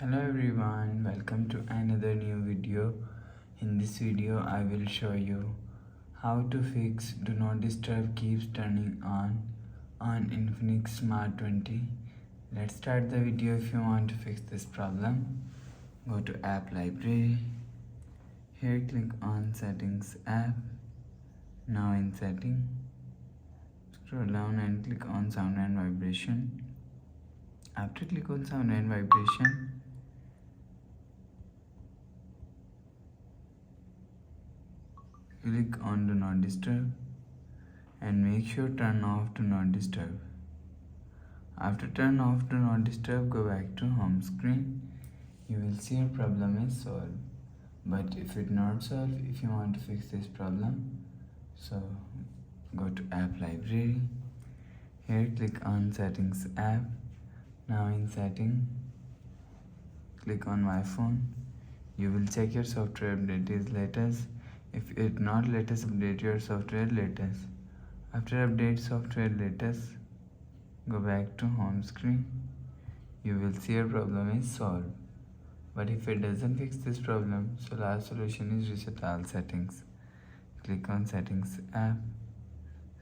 Hello everyone, welcome to another new video. In this video I will show you how to fix do not disturb keeps turning on Infinix Smart 20. Let's start the video. If you want to fix this problem, go to app library. Here click on settings app. Now in setting, scroll down and click on sound and vibration. After click on sound and vibration, click on do not disturb and make sure turn off do not disturb. After turn off do not disturb, go back to home screen. You will see your problem is solved. But if it not solved, if you want to fix this problem, so go to app library. Here click on settings app. Now in setting, click on my phone. You will check your software update is latest. If it not latest, update your software latest. After update software latest, go back to home screen. You will see your problem is solved. But if it doesn't fix this problem, so last solution is reset all settings. Click on settings app.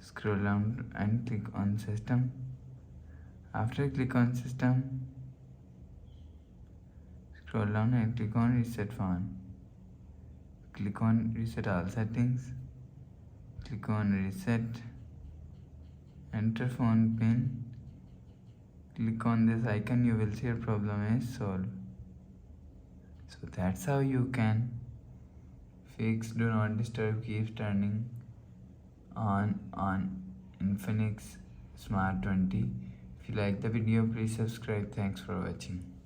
Scroll down and click on system. After click on system, scroll down and click on reset phone. Click on reset all settings. Click on reset. Enter phone pin. Click on this icon. You will see your problem is solved. So that's how you can fix do not disturb keeps turning on Infinix Smart 20. If you like the video, please subscribe. Thanks for watching.